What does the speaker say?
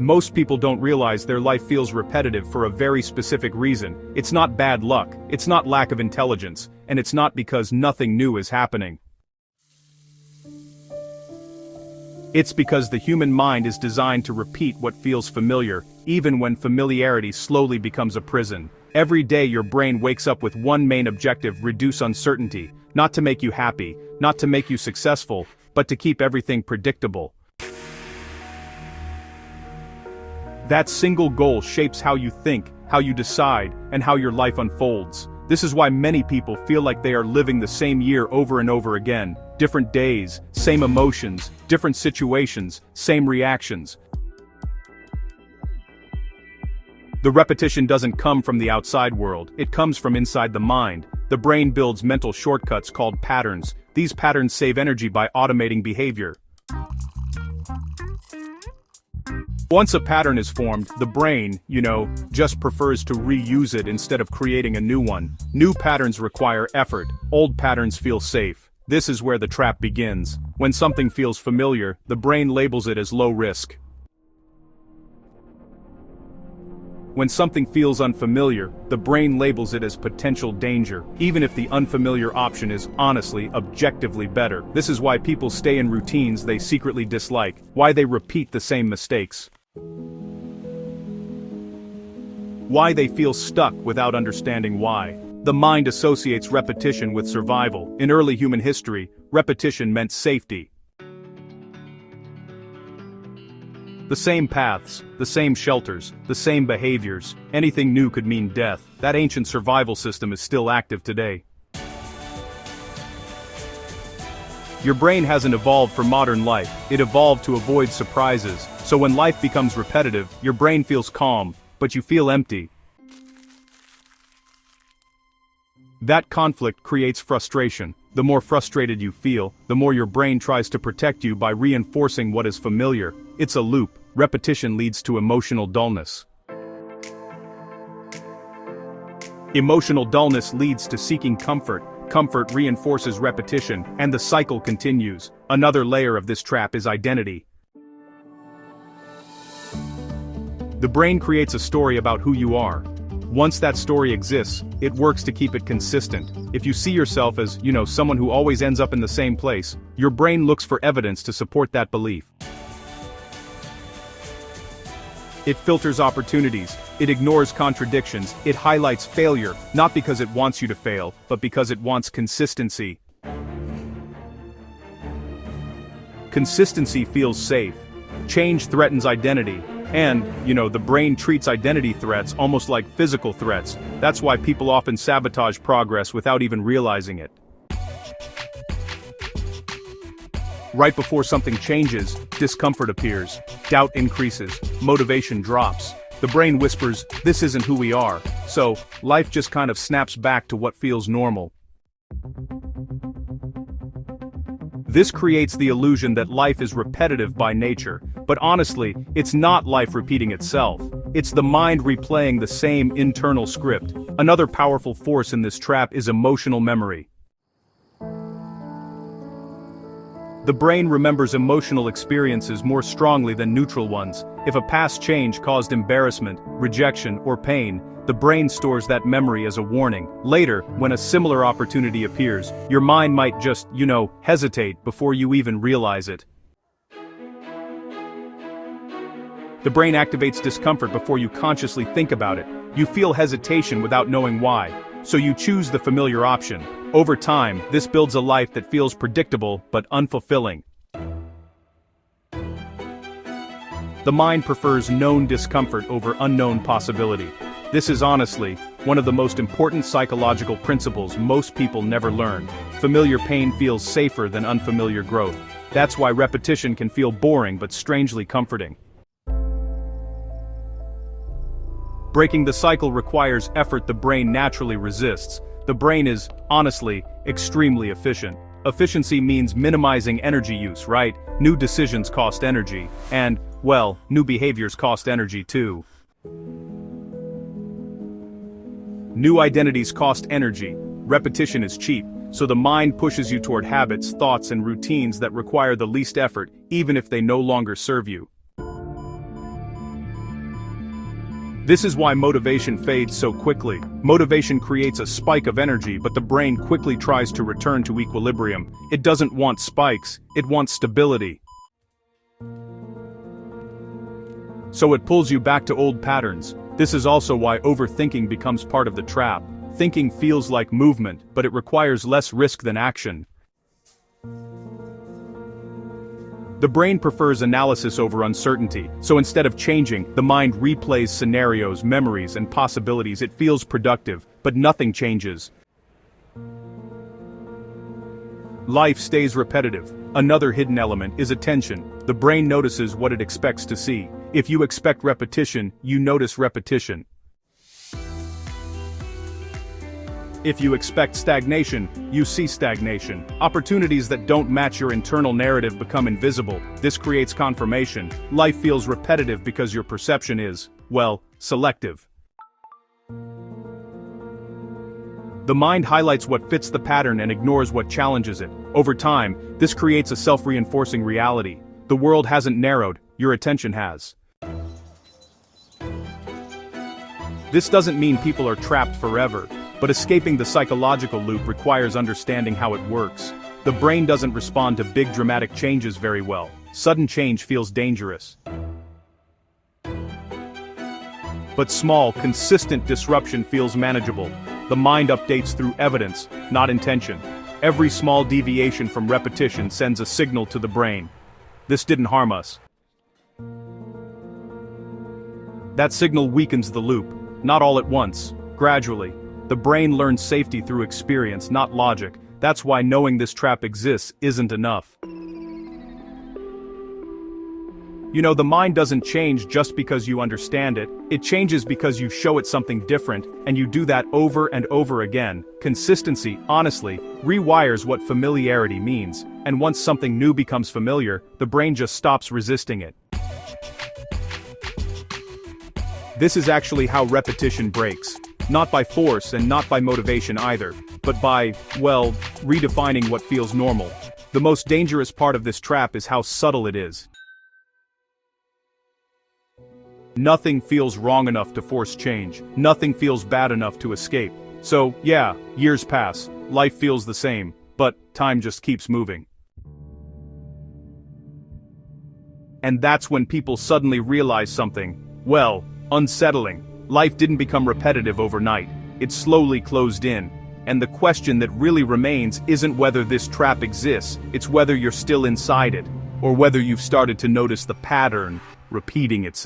Most people don't realize their life feels repetitive for a very specific reason. It's not bad luck, it's not lack of intelligence, and it's not because nothing new is happening. It's because the human mind is designed to repeat what feels familiar, even when familiarity slowly becomes a prison. Every day your brain wakes up with one main objective: reduce uncertainty, not to make you happy, not to make you successful, but to keep everything predictable. That single goal shapes how you think, how you decide, and how your life unfolds. This is why many people feel like they are living the same year over and over again. Different days, same emotions, different situations, same reactions. The repetition doesn't come from the outside world, it comes from inside the mind. The brain builds mental shortcuts called patterns. These patterns save energy by automating behavior. Once a pattern is formed, the brain, just prefers to reuse it instead of creating a new one. New patterns require effort, old patterns feel safe. This is where the trap begins. When something feels familiar, the brain labels it as low risk. When something feels unfamiliar, the brain labels it as potential danger, even if the unfamiliar option is honestly, objectively better. This is why people stay in routines they secretly dislike, why they repeat the same mistakes, why they feel stuck without understanding why. The mind associates repetition with survival. In early human history, repetition meant safety. The same paths, the same shelters, the same behaviors. Anything new could mean death. That ancient survival system is still active today. Your brain hasn't evolved for modern life, it evolved to avoid surprises. So when life becomes repetitive, your brain feels calm, but you feel empty. That conflict creates frustration. The more frustrated you feel, the more your brain tries to protect you by reinforcing what is familiar. It's a loop. Repetition leads to emotional dullness. Emotional dullness leads to seeking comfort. Comfort reinforces repetition, and the cycle continues. Another layer of this trap is identity. The brain creates a story about who you are. Once that story exists, it works to keep it consistent. If you see yourself as, someone who always ends up in the same place, your brain looks for evidence to support that belief. It filters opportunities, it ignores contradictions, it highlights failure, not because it wants you to fail, but because it wants consistency. Consistency feels safe. Change threatens identity. And, the brain treats identity threats almost like physical threats. That's why people often sabotage progress without even realizing it. Right before something changes, discomfort appears, doubt increases, motivation drops. The brain whispers, "This isn't who we are." So, life just kind of snaps back to what feels normal. This creates the illusion that life is repetitive by nature, but honestly, it's not life repeating itself. It's the mind replaying the same internal script. Another powerful force in this trap is emotional memory. The brain remembers emotional experiences more strongly than neutral ones. If a past change caused embarrassment, rejection, or pain, the brain stores that memory as a warning. Later, when a similar opportunity appears, your mind might just, hesitate before you even realize it. The brain activates discomfort before you consciously think about it. You feel hesitation without knowing why, so you choose the familiar option. Over time, this builds a life that feels predictable but unfulfilling. The mind prefers known discomfort over unknown possibility. This is honestly one of the most important psychological principles most people never learn. Familiar pain feels safer than unfamiliar growth. That's why repetition can feel boring but strangely comforting. Breaking the cycle requires effort the brain naturally resists. The brain is, honestly, extremely efficient. Efficiency means minimizing energy use, right? New decisions cost energy. And, new behaviors cost energy too. New identities cost energy. Repetition is cheap, so the mind pushes you toward habits, thoughts, and routines that require the least effort, even if they no longer serve you. This is why motivation fades so quickly. Motivation creates a spike of energy, but the brain quickly tries to return to equilibrium. It doesn't want spikes, it wants stability. So it pulls you back to old patterns. This is also why overthinking becomes part of the trap. Thinking feels like movement, but it requires less risk than action. The brain prefers analysis over uncertainty, so instead of changing, the mind replays scenarios, memories, and possibilities. It feels productive, but nothing changes. Life stays repetitive. Another hidden element is attention. The brain notices what it expects to see. If you expect repetition, you notice repetition. If you expect stagnation, you see stagnation. Opportunities that don't match your internal narrative become invisible. This creates confirmation. Life feels repetitive because your perception is, well, selective. The mind highlights what fits the pattern and ignores what challenges it. Over time, this creates a self-reinforcing reality. The world hasn't narrowed, your attention has. This doesn't mean people are trapped forever, but escaping the psychological loop requires understanding how it works. The brain doesn't respond to big dramatic changes very well. Sudden change feels dangerous. But small, consistent disruption feels manageable. The mind updates through evidence, not intention. Every small deviation from repetition sends a signal to the brain. This didn't harm us. That signal weakens the loop, not all at once, gradually. The brain learns safety through experience, not logic. That's why knowing this trap exists isn't enough. You know, the mind doesn't change just because you understand it. It changes because you show it something different, and you do that over and over again. Consistency, honestly, rewires what familiarity means, and once something new becomes familiar, the brain just stops resisting it. This is actually how repetition breaks. Not by force and not by motivation either, but by, well, redefining what feels normal. The most dangerous part of this trap is how subtle it is. Nothing feels wrong enough to force change. Nothing feels bad enough to escape. So, yeah, years pass, life feels the same, but time just keeps moving. And that's when people suddenly realize something, well, unsettling. Life didn't become repetitive overnight. It slowly closed in. And the question that really remains isn't whether this trap exists, it's whether you're still inside it, or whether you've started to notice the pattern repeating itself.